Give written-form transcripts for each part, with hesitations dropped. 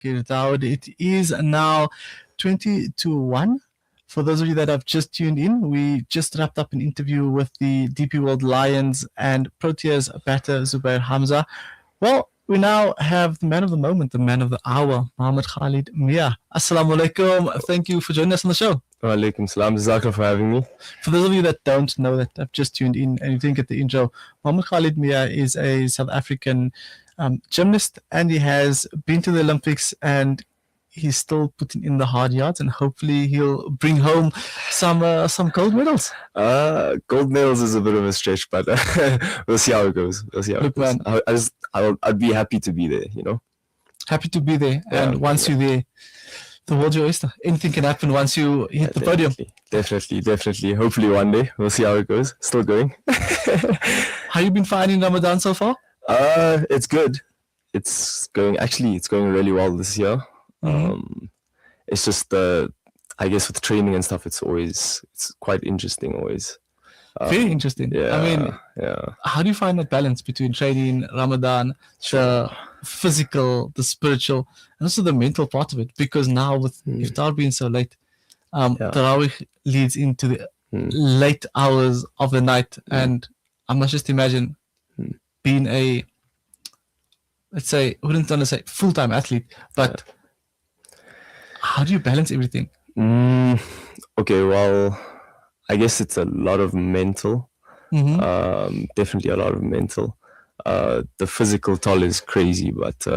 Thaakir Dawood. It is now 20 to 1. For those of you that have just tuned in, we just wrapped up an interview with the DP World Lions and Proteas batter Zubair Hamza. Well, we now have the man of the moment, the man of the hour, Muhammad Khalid Mia. Assalamu alaikum. Thank you for joining us on the show. Wa alaikum salam. Jazakallah for having me. For those of you that don't know, that have just tuned in and you didn't get the intro, Muhammad Khalid Mia is a South African gymnast, and he has been to the Olympics, and he's still putting in the hard yards, and hopefully he'll bring home some gold medals. Gold medals is a bit of a stretch, but we'll see how it goes. Look, man, I'd be happy to be there, you know. Happy to be there, and once you're there, the world's your oyster. Anything can happen once you hit the podium. Definitely. Hopefully one day. We'll see how it goes. Still going. How you been finding Ramadan so far? It's good. It's going really well this year. It's just I guess with training and stuff, it's quite interesting always. Very interesting. Yeah, I mean, how do you find that balance between training, Ramadan, the physical, the spiritual, and also the mental part of it? Because now with iftar being so late, Tarawih leads into the late hours of the night, and I must just imagine being a, let's say, I wouldn't want to say full-time athlete, but how do you balance everything? Okay, well, I guess it's a lot of mental. Definitely a lot of mental. The physical toll is crazy, but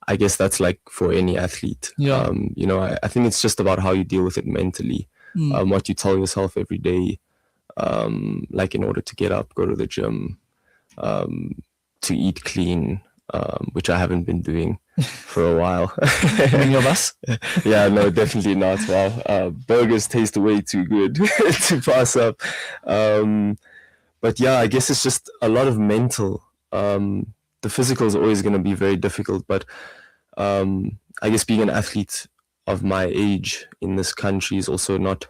I guess that's like for any athlete. You know, I think it's just about how you deal with it mentally. What you tell yourself every day, like in order to get up, go to the gym, to eat clean, which I haven't been doing for a while. Any of us? Yeah, no, definitely not. Well, burgers taste way too good to pass up. But yeah, I guess it's just a lot of mental. The physical is always going to be very difficult, but I guess being an athlete of my age in this country is also not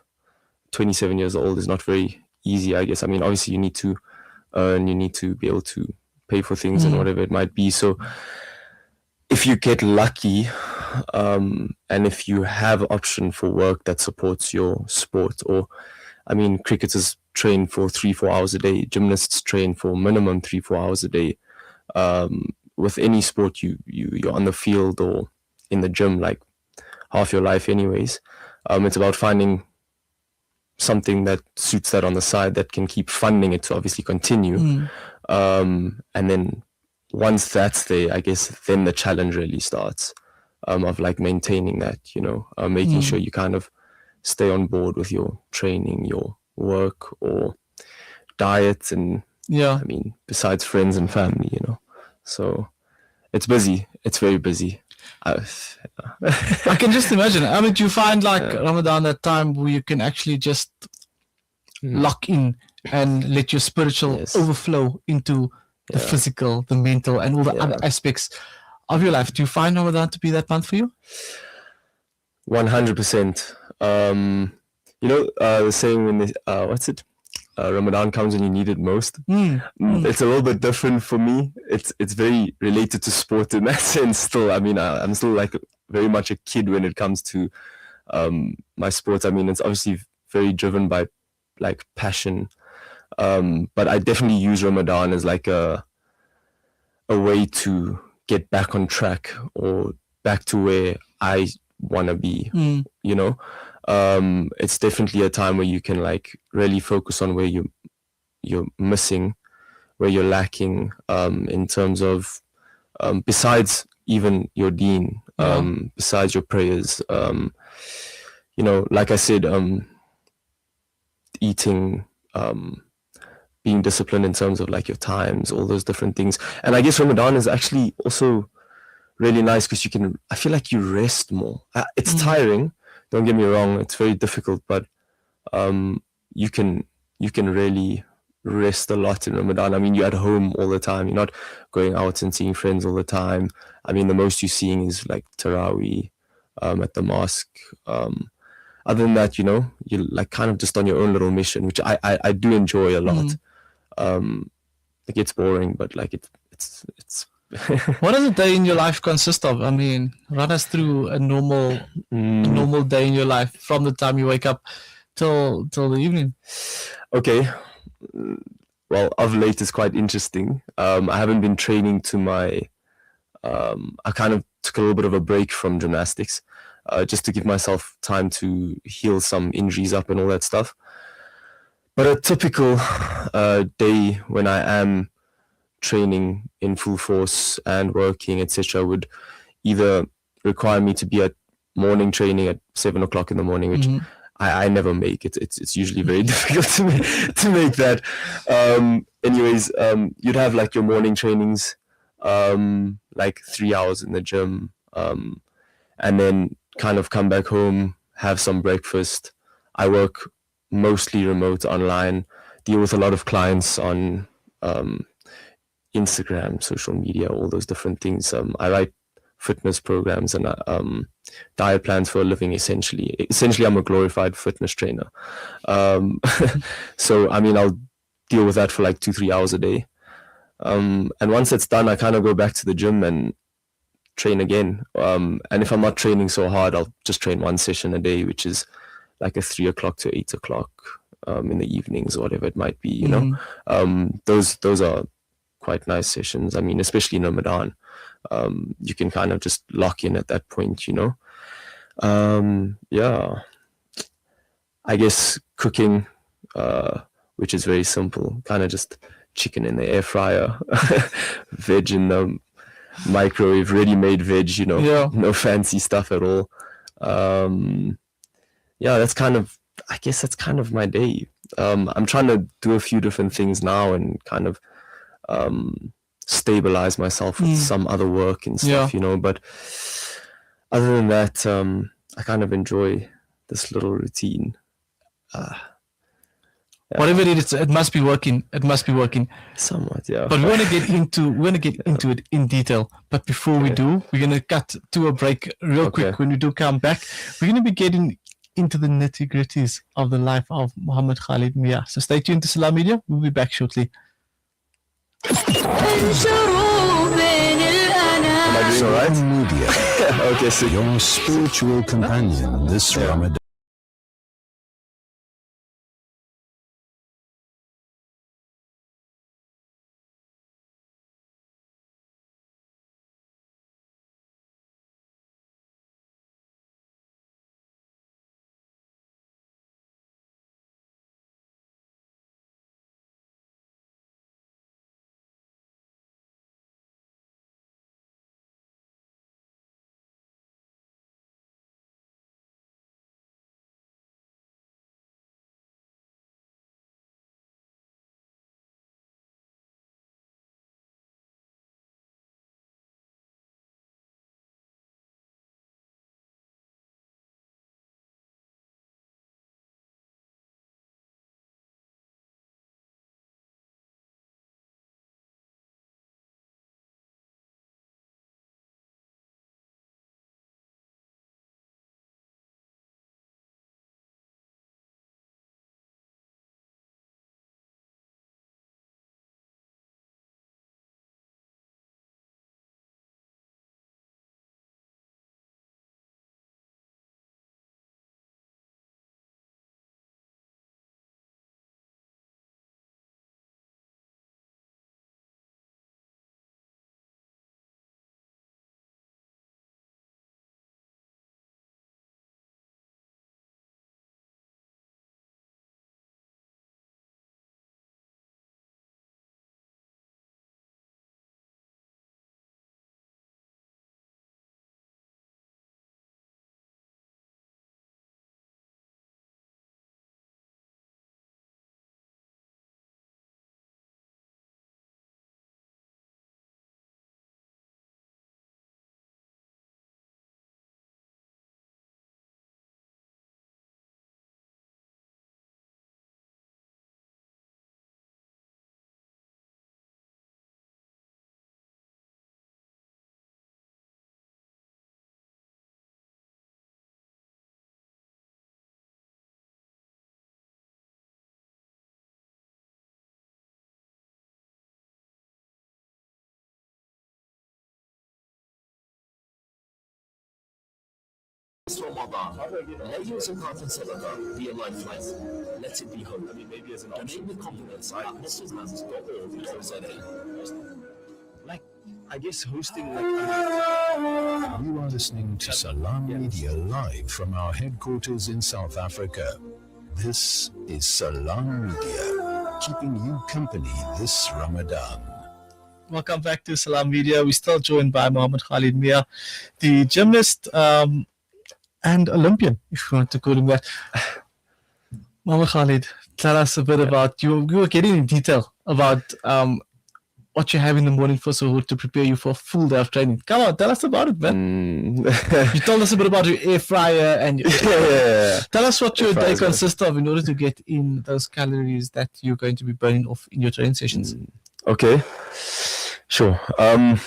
27 years old is not very easy, I guess. I mean, obviously you need to earn, you need to be able to pay for things and whatever it might be. So if you get lucky, and if you have option for work that supports your sport, or I mean, cricketers train for 3-4 hours a day, gymnasts train for minimum 3-4 hours a day. With any sport, you're on the field or in the gym like half your life anyways. It's about finding something that suits that on the side that can keep funding it to obviously continue. And then once that's there, I guess then the challenge really starts, of like maintaining that, you know, making sure you kind of stay on board with your training, your work or diet, and I mean, besides friends and family, you know. So it's busy. It's very busy. I can just imagine. I mean, do you find like Ramadan that time where you can actually just lock in and let your spiritual overflow into the physical, the mental, and all the other aspects of your life? Do you find Ramadan to be that month for you? 100%. You know, the saying when they, what's it? Ramadan comes when you need it most. It's a little bit different for me. It's very related to sport in that sense still. I mean, I'm still like very much a kid when it comes to my sports. I mean, it's obviously very driven by like passion. But I definitely use Ramadan as like a way to get back on track or back to where I want to be, you know. It's definitely a time where you can like really focus on where you're missing, where you're lacking, in terms of besides even your deen, besides your prayers, you know, like I said, eating, being disciplined in terms of like your times, all those different things. And I guess Ramadan is actually also really nice because I feel like you rest more. It's tiring. Don't get me wrong, it's very difficult, but you can really rest a lot in Ramadan. I mean, you're at home all the time. You're not going out and seeing friends all the time. I mean, the most you're seeing is like Tarawih at the mosque. Other than that, you know, you're like kind of just on your own little mission, which I do enjoy a lot. It gets boring, but like it's What does a day in your life consist of? I mean, run us through a normal day in your life from the time you wake up till the evening. Okay. Well, of late is quite interesting. I haven't been training to my. I kind of took a little bit of a break from gymnastics, just to give myself time to heal some injuries up and all that stuff. But a typical day when I am training in full force and working, etc., would either require me to be at morning training at 7 o'clock in the morning, which I never make. It's usually very difficult to make that. Anyways, you'd have like your morning trainings, like 3 hours in the gym, and then kind of come back home, have some breakfast. I work mostly remote online, deal with a lot of clients on Instagram, social media, all those different things. I write fitness programs and diet plans for a living. Essentially, I'm a glorified fitness trainer. So I mean, I'll deal with that for like 2-3 hours a day. And once it's done, I kind of go back to the gym and train again. And if I'm not training so hard, I'll just train one session a day, which is like a 3 o'clock to 8 o'clock in the evenings or whatever it might be. You know, those are quite nice sessions. I mean, especially in Ramadan, you can kind of just lock in at that point, you know. Yeah, I guess cooking, which is very simple, kind of just chicken in the air fryer, veg in the microwave, ready-made veg, you know, no fancy stuff at all. Yeah, I guess that's kind of my day. I'm trying to do a few different things now and kind of stabilize myself with some other work and stuff, you know. But other than that, I kind of enjoy this little routine. Whatever it is, it must be working. It must be working. Somewhat, yeah. But we want to get into it in detail. But before we do, we're gonna cut to a break real quick. When we do come back, we're gonna be getting into the nitty-gritties of the life of Muhammad Khalid Mia. So stay tuned to Salam Media. We'll be back shortly. Am I doing all right? Media. Okay, so your spiritual companion this Ramadan. Ramadan. Ladies and Prophet Sadaqah, be a lifeline. Let it be hope. I mean, maybe as an donate with compliments at Like, I guess hosting You are listening to Salam Media live from our headquarters in South Africa. This is Salam Media, keeping you company this Ramadan. Welcome back to Salam Media. We're still joined by Muhammad Khalid Mia, the gymnast and Olympian, if you want to call him that. Muhammad Khalid, tell us a bit about you. You were getting in detail about what you have in the morning for suhoor to prepare you for a full day of training. Come on, tell us about it, man. You told us a bit about your air fryer and tell us what your day consists of in order to get in those calories that you're going to be burning off in your training sessions. Okay, sure. I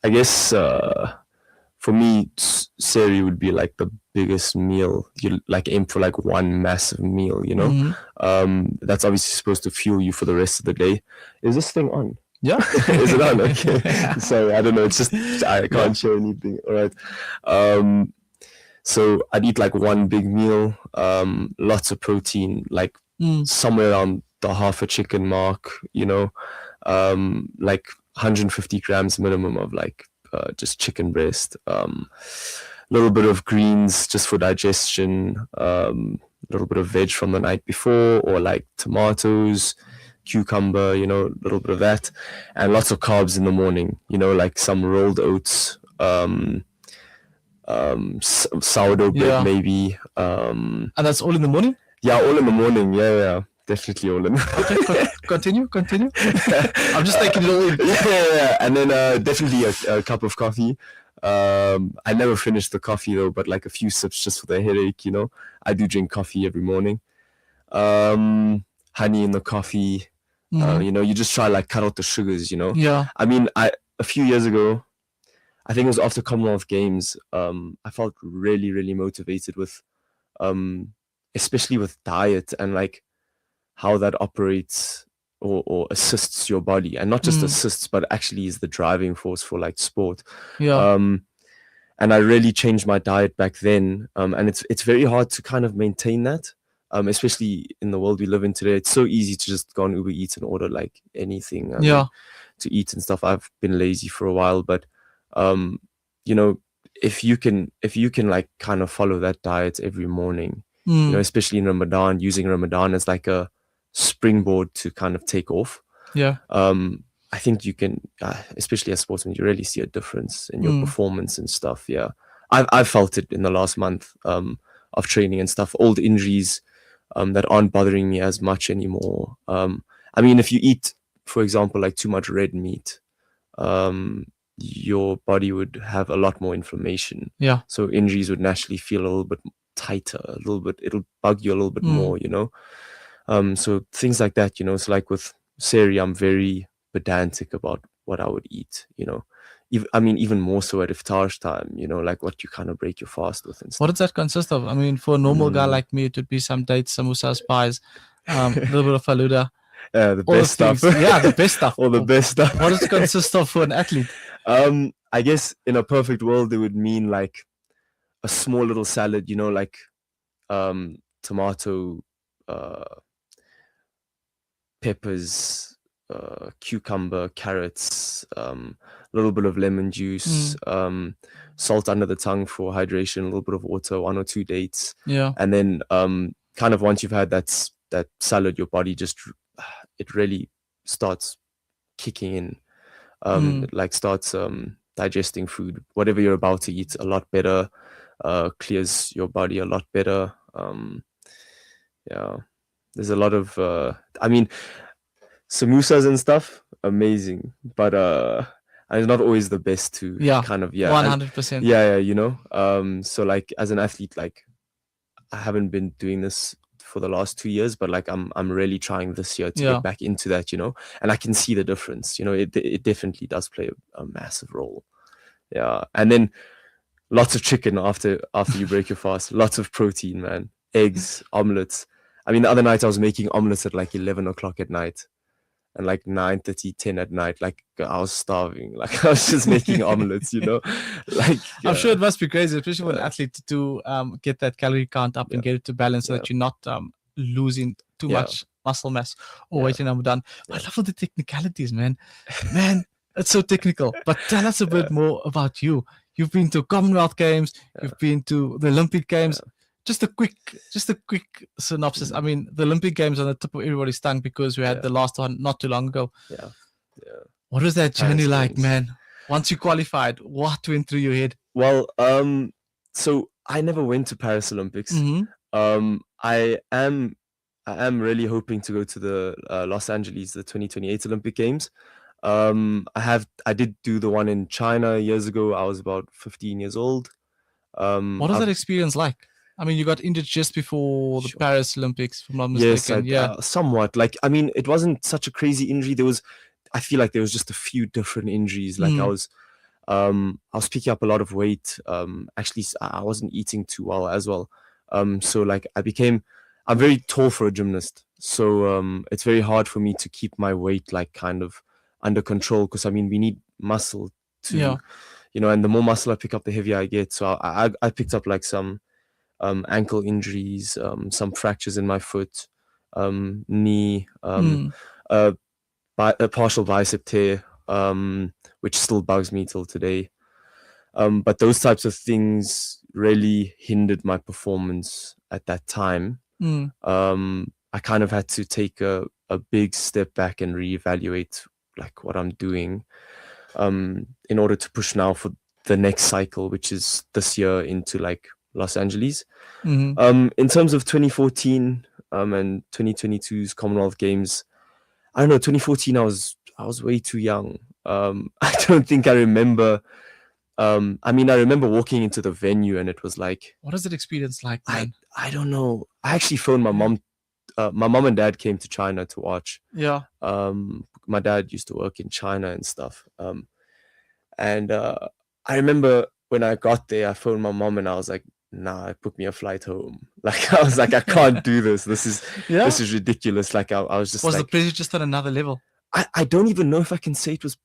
guess for me, seri would be like the biggest meal. You like aim for like one massive meal, you know. That's obviously supposed to fuel you for the rest of the day. Is this thing on? Yeah. Is it on? Okay. Sorry, I don't know. It's just I can't share anything. All right. So I'd eat like one big meal, lots of protein, like somewhere around the half a chicken mark, you know, like 150 grams minimum of like just chicken breast, little bit of greens just for digestion, little bit of veg from the night before, or like tomatoes, cucumber, you know, a little bit of that, and lots of carbs in the morning, you know, like some rolled oats, sourdough bread maybe. And that's all in the morning? Yeah, all in the morning. Yeah. Definitely all in. Okay, continue. I'm just taking it all in. Yeah. And then definitely a cup of coffee. I never finished the coffee though, but like a few sips just for the headache, you know. I do drink coffee every morning. Honey in the coffee. You know, you just try like cut out the sugars, you know. Yeah. I mean, a few years ago, I think it was after Commonwealth Games, I felt really, really motivated with, especially with diet and like how that operates or assists your body, and not just assists, but actually is the driving force for like sport. Yeah. And I really changed my diet back then. And it's very hard to kind of maintain that. Especially in the world we live in today. It's so easy to just go on Uber Eats and order like anything to eat and stuff. I've been lazy for a while, but you know, if you can like kind of follow that diet every morning, you know, especially in Ramadan, using Ramadan as like a springboard to kind of take off. Yeah. I think you can, especially as sportsmen, you really see a difference in your performance and stuff. Yeah. I've felt it in the last month of training and stuff. Old injuries that aren't bothering me as much anymore. I mean, if you eat, for example, like too much red meat, your body would have a lot more inflammation. Yeah. So injuries would naturally feel a little bit tighter, a little bit, it'll bug you a little bit more, you know. So things like that, you know. So like with seri, I'm very pedantic about what I would eat, you know. Even more so at iftar time, you know, like what you kind of break your fast with and stuff. What does that consist of? I mean, for a normal guy like me, it would be some dates, samosas, pies, a little bit of faluda. The best stuff. Yeah, the best stuff. All the best stuff. What does it consist of for an athlete? I guess in a perfect world, it would mean like a small little salad, you know, like tomato, peppers, cucumber, carrots, a little bit of lemon juice, salt under the tongue for hydration, a little bit of water, 1 or 2 dates. Yeah. And then kind of once you've had that salad, your body just, it really starts kicking in. It like starts digesting food, whatever you're about to eat, a lot better, clears your body a lot better. Yeah, there's a lot of, I mean, samosas and stuff, amazing, but it's not always the best to kind of 100%. Yeah, you know. So like as an athlete, like I haven't been doing this for the last 2 years, but like I'm really trying this year to get back into that, you know, and I can see the difference, you know. It definitely does play a massive role. Yeah. And then lots of chicken after you break your fast, lots of protein, man, eggs, omelets. I mean, the other night I was making omelets at like 11 o'clock at night, and like 9:30, 10 at night, like I was starving. Like I was just making omelets, you know. Like I'm sure it must be crazy, especially for an athlete to get that calorie count up and get it to balance so that you're not losing too much muscle mass or weight in Ramadan. I love all the technicalities, man. Man, it's so technical. But tell us a bit more about you. You've been to Commonwealth Games, you've been to the Olympic Games. Just a quick synopsis. I mean, the Olympic Games on the tip of everybody's tongue because we had the last one not too long ago. Yeah. What was that journey like, man? Once you qualified, what went through your head? Well, so I never went to Paris Olympics. I am really hoping to go to the Los Angeles, the 2028 Olympic Games. I did do the one in China years ago. I was about 15 years old. What was that experience like? I mean, you got injured just before the Paris Olympics, if I'm not mistaken. Yes, somewhat. Like, I mean, it wasn't such a crazy injury. I feel like there was just a few different injuries. Like I was picking up a lot of weight. Actually, I wasn't eating too well as well. So like I'm very tall for a gymnast. So it's very hard for me to keep my weight like kind of under control, because I mean, we need muscle to, you know, and the more muscle I pick up, the heavier I get. So I picked up like some ankle injuries, some fractures in my foot, knee, a partial bicep tear, which still bugs me till today. But those types of things really hindered my performance at that time. I kind of had to take a big step back and reevaluate like what I'm doing in order to push now for the next cycle, which is this year into like Los Angeles. In terms of 2014 and 2022's Commonwealth Games, I don't know, 2014 I was way too young. I don't think I remember. I mean, I remember walking into the venue and it was like, what is that experience like, man? I don't know. I actually phoned my mom. My mom and dad came to China to watch. My dad used to work in China and stuff. And I remember when I got there, I phoned my mom and I was like, nah, book me a flight home. Like I was like, I can't do this. This is ridiculous. Like I was just the pressure just on another level? I don't even know if I can say it was.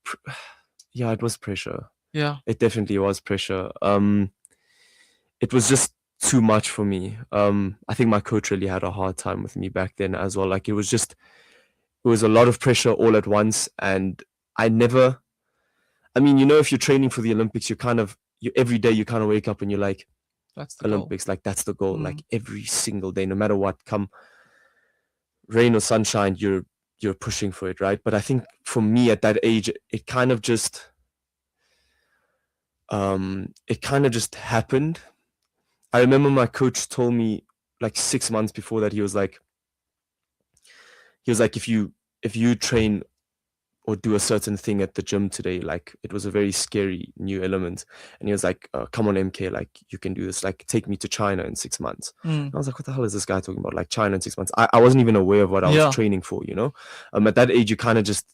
It was pressure. Yeah, it definitely was pressure. It was just too much for me. I think my coach really had a hard time with me back then as well. Like it was a lot of pressure all at once, and I mean, you know, if you're training for the Olympics, every day you kind of wake up and you're like, that's the Olympics, like that's the goal. Like every single day, no matter what, come rain or sunshine, you're pushing for it, right? But I think for me at that age, it kind of just happened. I remember my coach told me like 6 months before that, he was like, if you train or do a certain thing at the gym today, like it was a very scary new element. And he was like, come on, MK, like you can do this, like take me to China in 6 months. And I was like, what the hell is this guy talking about? Like China in 6 months. I wasn't even aware of what I was training for, you know? At that age, you kind of just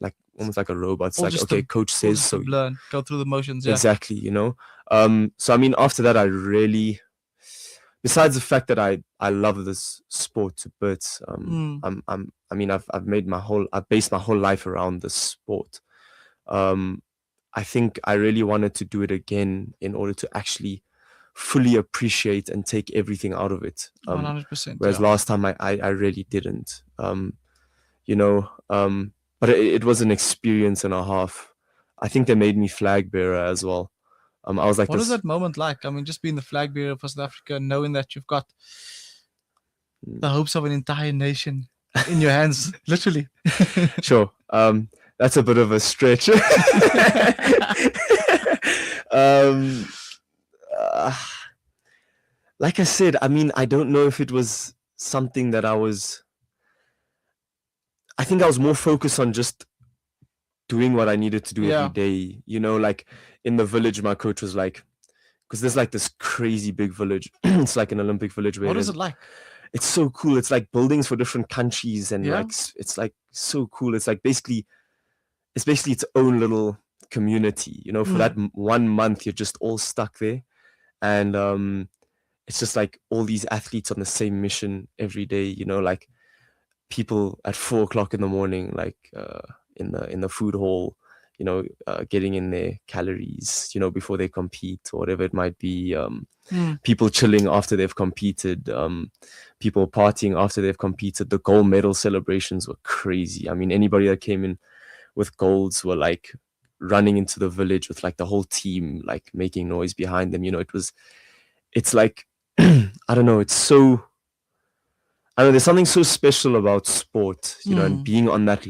like almost like a robot. It's like, okay, coach says so. Learn, go through the motions. Yeah. Exactly, you know? So I mean, after that, I really, besides the fact that I love this sport to bits, I've based my whole life around this sport. I think I really wanted to do it again in order to actually fully appreciate and take everything out of it. 100%. Whereas last time I really didn't, you know, but it was an experience and a half. I think they made me flag bearer as well. I was like, what is that moment like? I mean, just being the flag bearer for South Africa, knowing that you've got the hopes of an entire nation in your hands, literally. Sure. That's a bit of a stretch. Like I said, I mean, I don't know if it was something that I think I was more focused on just doing what I needed to do every day. You know, like in the village, my coach was like, because there's like this crazy big village. It's like an Olympic village. What is it like? It's so cool. It's like buildings for different countries, and like it's like so cool. It's like basically its own little community. You know, for that 1 month, you're just all stuck there, and it's just like all these athletes on the same mission every day. You know, like people at 4 o'clock in the morning, like in the food hall, getting in their calories, before they compete or whatever it might be. People chilling after they've competed, people partying after they've competed. The gold medal celebrations were crazy. I mean, anybody that came in with golds were like running into the village with like the whole team, like making noise behind them. It's like, I don't know, there's something so special about sport, and being on that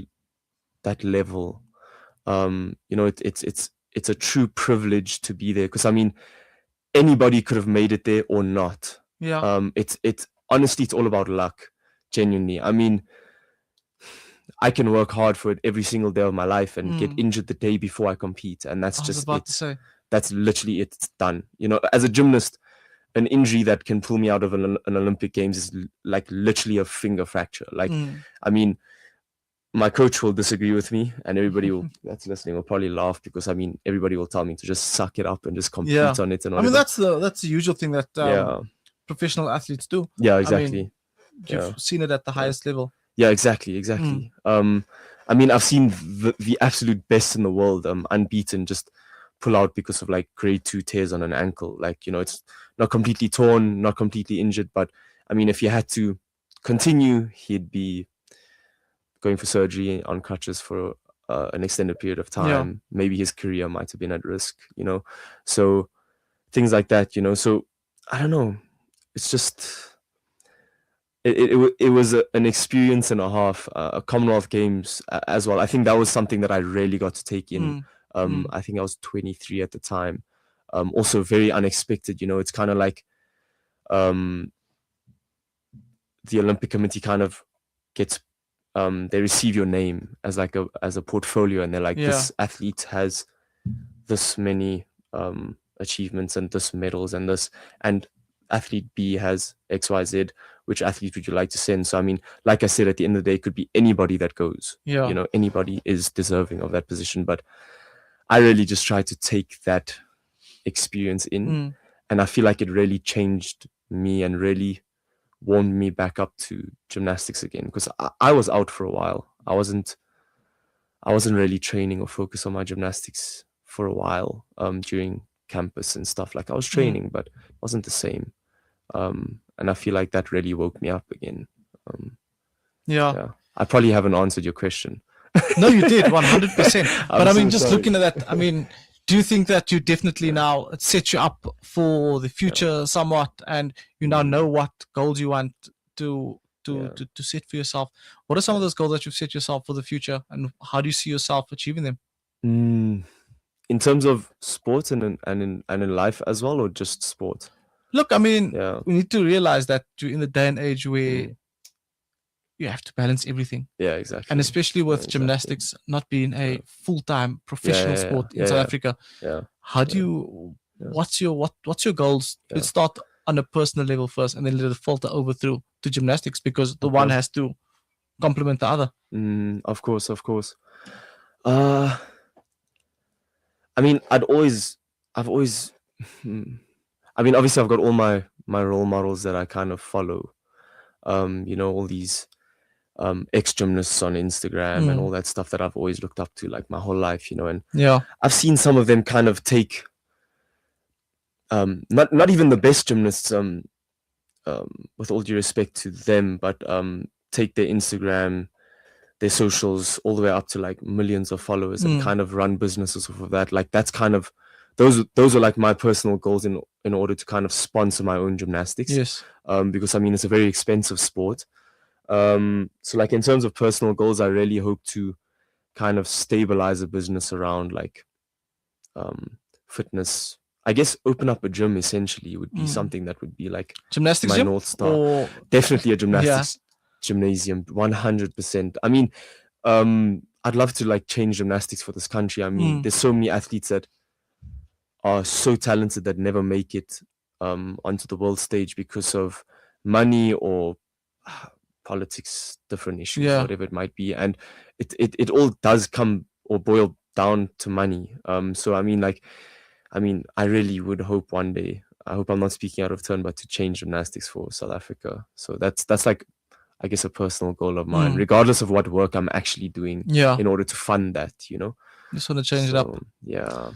level. It's a true privilege to be there, because I mean, anybody could have made it there or not. Yeah. It's honestly, it's all about luck, genuinely. I mean, I can work hard for it every single day of my life and get injured the day before I compete, and that's just it. That's literally it. It's done. As a gymnast, an injury that can pull me out of an Olympic Games is like literally a finger fracture. Like, I mean, my coach will disagree with me, and everybody that's listening will probably laugh, because I mean, everybody will tell me to just suck it up and just compete on it. And I mean, that's the usual thing that professional athletes do. Yeah, exactly. You've seen it at the highest level. Yeah, exactly. I mean, I've seen the absolute best in the world, unbeaten, just pull out because of like grade 2 tears on an ankle. Like, it's not completely torn, not completely injured, but I mean, if he had to continue, he'd be going for surgery on crutches for an extended period of time. Yeah. Maybe his career might have been at risk, so things like that, so I don't know. It's just, it was an experience and a half, a Commonwealth Games as well. I think that was something that I really got to take in. I think I was 23 at the time. Also very unexpected, it's kind of like the Olympic Committee kind of gets, they receive your name as like as a portfolio, and they're like, this athlete has this many achievements and this medals and this, and athlete B has XYZ. Which athlete would you like to send? So I mean, like I said, at the end of the day, it could be anybody that goes. Anybody is deserving of that position. But I really just try to take that experience in, and I feel like it really changed me and really warmed me back up to gymnastics again, because I was out for a while. I wasn't really training or focused on my gymnastics for a while during campus and stuff. Like, I was training, but it wasn't the same. And I feel like that really woke me up again. I probably haven't answered your question. No, you did 100%. But I mean, just looking at that, I mean, do you think that you definitely now, it sets you up for the future somewhat, and you now know what goals you want to set for yourself? What are some of those goals that you've set yourself for the future, and how do you see yourself achieving them? In terms of sports and in life as well, or just sport? Look, I mean, we need to realize that you're in the day and age where you have to balance everything. Yeah, exactly. And especially with gymnastics not being a full-time professional sport in South Africa. Yeah. How do you, what's your goals? Let's start on a personal level first, and then let it filter over through to gymnastics, because the one has to complement the other. Of course. I mean, I've always I mean, obviously, I've got all my role models that I kind of follow. All these ex-gymnasts on Instagram and all that stuff that I've always looked up to, like, my whole life, and I've seen some of them kind of take, not even the best gymnasts, with all due respect to them, but take their Instagram, their socials, all the way up to like millions of followers and kind of run businesses off of that. Like, that's kind of, those are like my personal goals in order to kind of sponsor my own gymnastics. Yes. Because I mean, it's a very expensive sport. So like, in terms of personal goals, I really hope to kind of stabilize a business around like fitness. I guess open up a gym essentially would be something that would be like gymnastics my gym? North Star. Or... Definitely a gymnastics gymnasium, 100%. I mean, I'd love to like change gymnastics for this country. I mean, there's so many athletes that are so talented that never make it onto the world stage because of money or politics, different issues, whatever it might be, and it all does come or boil down to money. So I mean, I really would hope one day, I hope I'm not speaking out of turn, but to change gymnastics for South Africa. So that's like I guess, a personal goal of mine, regardless of what work I'm actually doing in order to fund that, Just want to change it up. Yeah.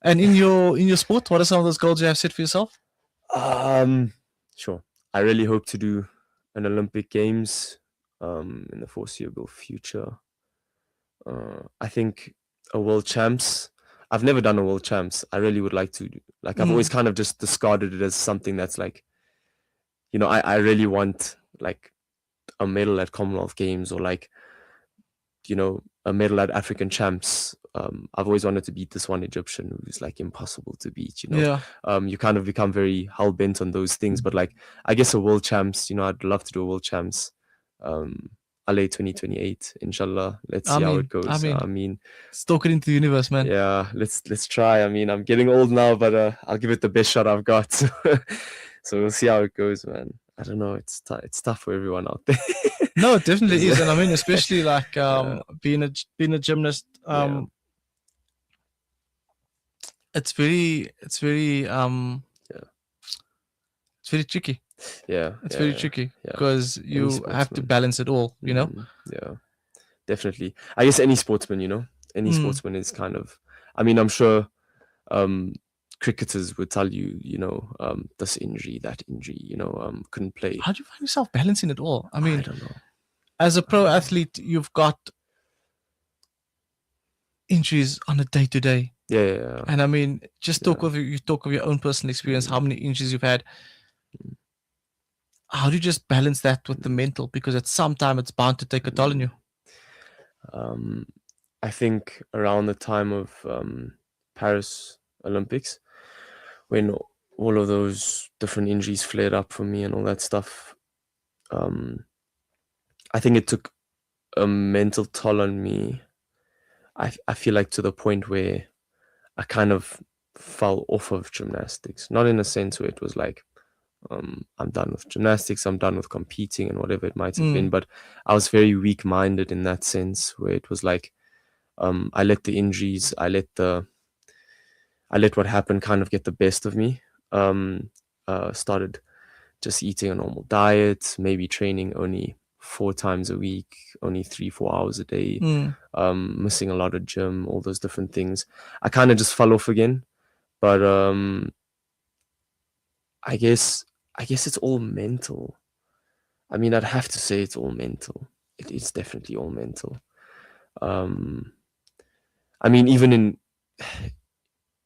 And in your sport, what are some of those goals you have set for yourself? Sure. I really hope to do an Olympic Games in the foreseeable future. I think a World Champs. I've never done a World Champs. I really would like to do. Like, I've always kind of just discarded it as something that's like, I really want like a medal at Commonwealth Games, or like, a medal at African Champs. I've always wanted to beat this one Egyptian who's like impossible to beat, you kind of become very hell-bent on those things. But like, I guess a World Champs, I'd love to do a World Champs. LA 2028, inshallah. Let's see how it goes. I mean, stoke it into the universe, man. Yeah, let's try. I mean, I'm getting old now, but I'll give it the best shot I've got. So we'll see how it goes, man. I don't know. It's tough for everyone out there. No, it definitely is, and I mean, especially like being a gymnast. It's very tricky. It's very tricky because you have to balance it all, Yeah, definitely. I guess any sportsman, sportsman is kind of, I mean, I'm sure cricketers would tell you, this injury, that injury, couldn't play. How do you find yourself balancing it all? I mean, I don't know. As a pro athlete, you've got injuries on a day-to-day. Yeah. And I mean, just talk of your own personal experience, how many injuries you've had. How do you just balance that with the mental? Because at some time it's bound to take a toll on you. I think around the time of Paris Olympics, when all of those different injuries flared up for me and all that stuff, I think it took a mental toll on me. I feel like to the point where I kind of fell off of gymnastics. Not in a sense where it was like, I'm done with gymnastics, I'm done with competing and whatever it might have been, but I was very weak-minded in that sense, where it was like, I let the injuries, I let what happened kind of get the best of me. Started just eating a normal diet, maybe training only 4 times a week, only 3-4 hours a day, missing a lot of gym, all those different things. I kind of just fell off again, but I guess it's all mental. I mean, I'd have to say it's all mental. It is definitely all mental. I mean, even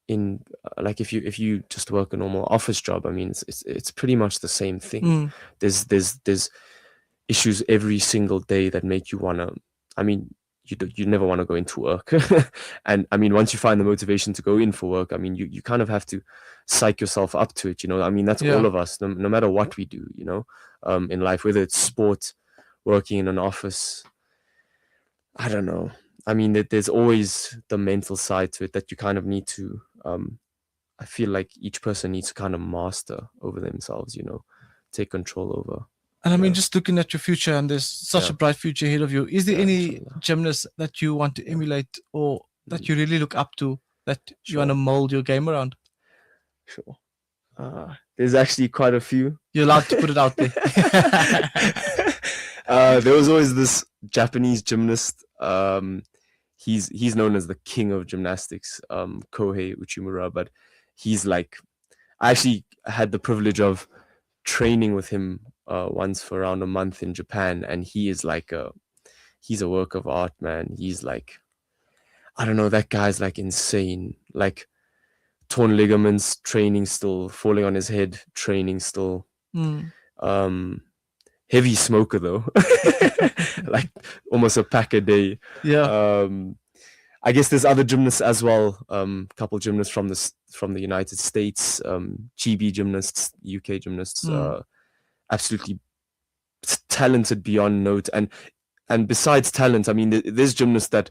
in like if you just work a normal office job, I mean, it's pretty much the same thing. There's issues every single day that make you wanna. I mean, you never want to go into work, and I mean, once you find the motivation to go in for work, I mean, you kind of have to psych yourself up to it. I mean, that's all of us, no matter what we do, in life, whether it's sport, working in an office. I don't know. I mean, there's always the mental side to it that you kind of need to. I feel like each person needs to kind of master over themselves. Take control over. And I mean, just looking at your future, and there's such a bright future ahead of you. Is there any gymnast that you want to emulate, or that you really look up to, that you want to mold your game around? Sure. There's actually quite a few. You're allowed to put it out there. There was always this Japanese gymnast. He's known as the king of gymnastics, Kohei Uchimura. But he's like, I actually had the privilege of training with him once for around a month in Japan, and he is like he's a work of art, man. He's like, I don't know, that guy's like insane. Like, torn ligaments, training still, falling on his head, training still. Heavy smoker though, like almost a pack a day. I guess there's other gymnasts as well. Couple gymnasts from the United States, GB gymnasts, UK gymnasts, absolutely talented beyond note. And besides talent, I mean, there's gymnasts that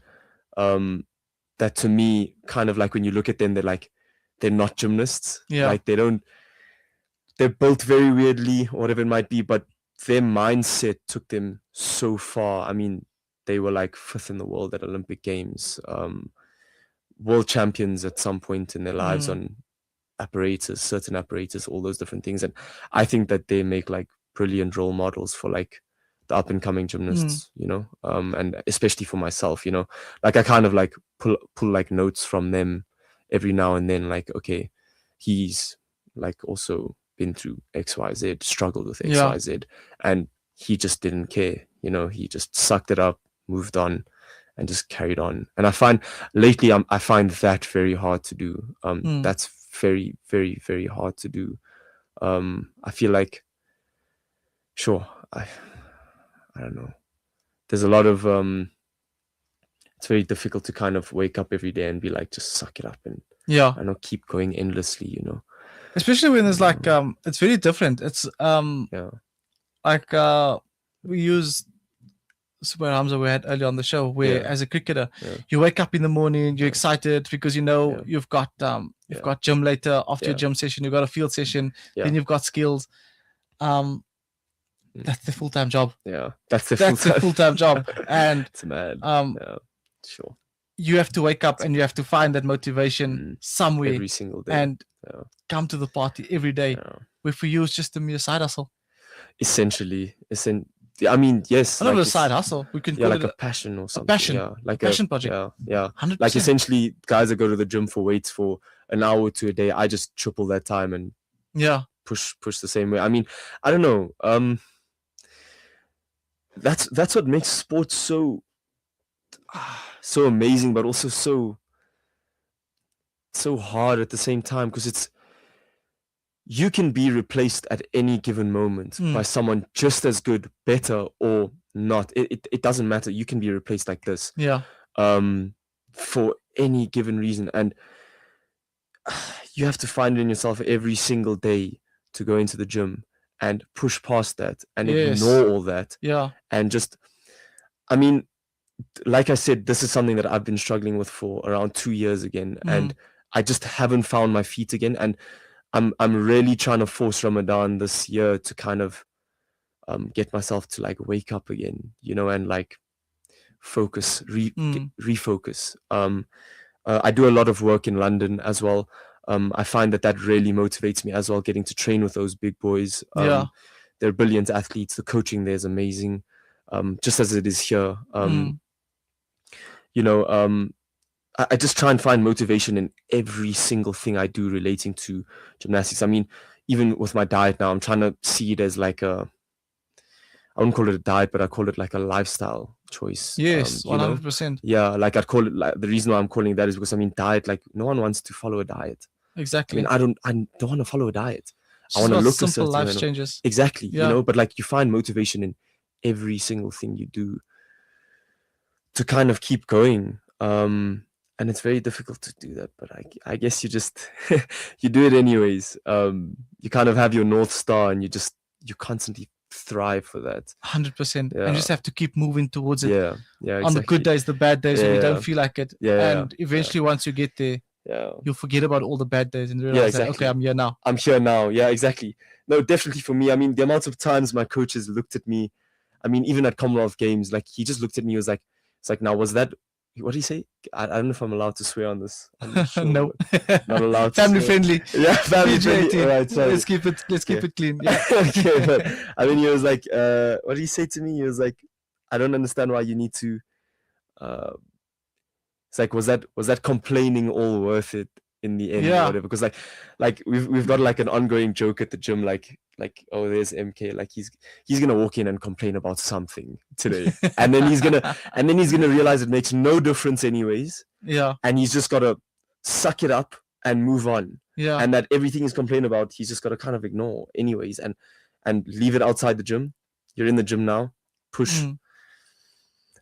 to me, kind of like when you look at them, they're not gymnasts. Like they're built very weirdly, or whatever it might be, but their mindset took them so far. I mean, they were like 5th in the world at Olympic Games, world champions at some point in their lives on certain apparatus, all those different things. And I think that they make like brilliant role models for like the up and coming gymnasts, you know, and especially for myself, you know, like I kind of like pull like notes from them every now and then, like, okay, he's like also been through XYZ, struggled with XYZ, and he just didn't care, you know, he just sucked it up, moved on, and just carried on. And I find lately I find that very hard to do. That's very, very, very hard to do. I feel like, sure, I don't know. There's a lot of it's very difficult to kind of wake up every day and be like, just suck it up and I don't know, keep going endlessly, you know. Especially when there's like it's very different. It's like we use Super Hamza we had earlier on the show, where as a cricketer you wake up in the morning, you're excited because you know you've got gym later. After your gym session, you've got a field session, then you've got skills. That's the full-time job. That's the full-time job. And it's mad. Sure, you have to wake up and you have to find that motivation somewhere every single day and come to the party every day. Where for you it's just a mere side hustle. Essentially, I mean, yes, not a side hustle. We can call like it a passion or something. A passion, like passion project. 100%. Like essentially, guys that go to the gym for weights for an hour or two a day, I just triple that time and push the same way. I mean, I don't know. That's what makes sports so amazing, but also so hard at the same time, because you can be replaced at any given moment by someone just as good, better, or not. It doesn't matter. You can be replaced like this. For any given reason. And you have to find it in yourself every single day to go into the gym and push past that and ignore all that. And just, I mean, like I said, this is something that I've been struggling with for around 2 years again. And I just haven't found my feet again. And I'm really trying to force Ramadan this year to kind of get myself to like wake up again, you know, and like focus, refocus. I do a lot of work in London as well. I find that really motivates me as well, getting to train with those big boys. They're brilliant athletes. The coaching there is amazing, just as it is here. You know, I just try and find motivation in every single thing I do relating to gymnastics. I mean, even with my diet now, I'm trying to see it as like I wouldn't call it a diet, but I call it like a lifestyle choice. Yes, 100%. Yeah, like I'd call it, like, the reason why I'm calling that is because, I mean, diet, like no one wants to follow a diet. Exactly. I mean, I don't want to follow a diet. I want to look simple life changes. Exactly. You know, but like you find motivation in every single thing you do to kind of keep going. And it's very difficult to do that, but I guess you just you do it anyways. You kind of have your North Star, and you constantly thrive for that. 100%. And you just have to keep moving towards it. Yeah, exactly. On the good days, the bad days, when you don't feel like it. And eventually, once you get there, you'll forget about all the bad days and realize that, okay, I'm here now. I'm here now. Yeah, exactly. No, definitely for me. I mean, the amount of times my coaches looked at me, I mean, even at Commonwealth Games, like he just looked at me, he was like, it's like, now, was that, what did he say? I don't know if I'm allowed to swear on this. Sure, no, not allowed. Family friendly. Yeah, family friendly. Right, sorry. Let's keep it clean. Yeah. Okay, but I mean, he was like, what did he say to me? He was like, I don't understand why you need to. It's like, was that complaining all worth it in the end? Or whatever? Because like we've got like an ongoing joke at the gym, like oh, there's MK, like he's gonna walk in and complain about something today, and then he's gonna realize it makes no difference anyways, and he's just gotta suck it up and move on, and that everything he's complaining about he's just gotta kind of ignore anyways, and leave it outside the gym. You're in the gym now, push,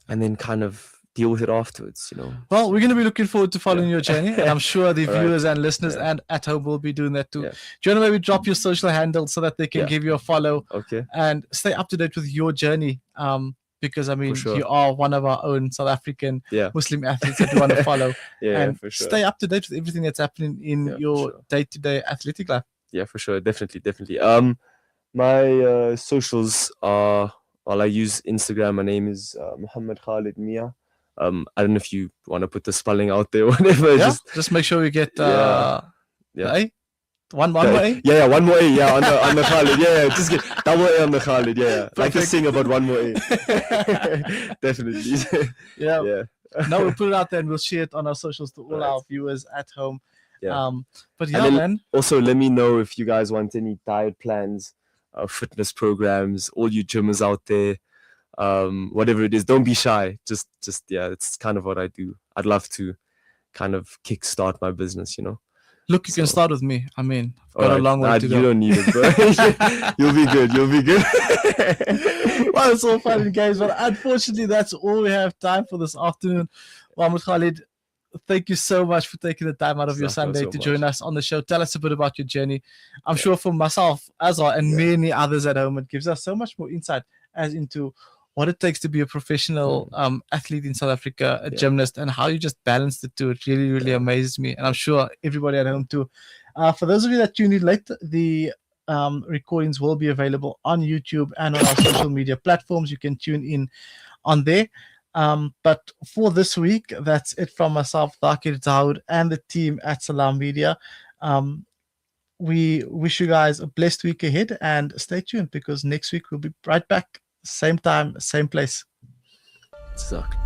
and then kind of deal with it afterwards, you know. Well, we're going to be looking forward to following your journey, and I'm sure the viewers and listeners and at home will be doing that too. Do you want to maybe drop your social handle so that they can give you a follow and stay up to date with your journey? Because I mean, you are one of our own South African Muslim athletes that we want to follow. And for sure. Stay up to date with everything that's happening in your day-to-day athletic life. Yeah, for sure. Definitely. My socials are, well, I use Instagram. My name is Muhammad Khalid Mia. I don't know if you want to put the spelling out there or whatever. Just make sure you get the A. One more A? Yeah, one more A. Yeah, on the Khalid. Yeah, just get double A on the Khalid. Yeah. Like to sing about one more A. Definitely. Yeah. No, we'll put it out there and we'll share it on our socials to all our viewers at home. Yeah. But yeah, man. Also, let me know if you guys want any diet plans, fitness programs, all you gymmers out there, whatever it is. Don't be shy. Just yeah, it's kind of what I do. I'd love to kind of kickstart my business, you know. Look, you can start with me. I mean, I've got a long way to go. You don't need it, bro. You'll be good. You'll be good. Well, it's all fun and games, but unfortunately, that's all we have time for this afternoon. Muhammad Khalid, thank you so much for taking the time out of your Sunday to join us on the show. Tell us a bit about your journey. I'm sure for myself as well and many others at home, it gives us so much more insight as into what it takes to be a professional athlete in South Africa, a gymnast, and how you just balance the two. It really, really amazes me. And I'm sure everybody at home too. For those of you that tuned in late, the recordings will be available on YouTube and on our social media platforms. You can tune in on there. But for this week, that's it from myself, Thaakir Dawood, and the team at Salam Media. We wish you guys a blessed week ahead, and stay tuned because next week we'll be right back. Same time, same place. Exactly.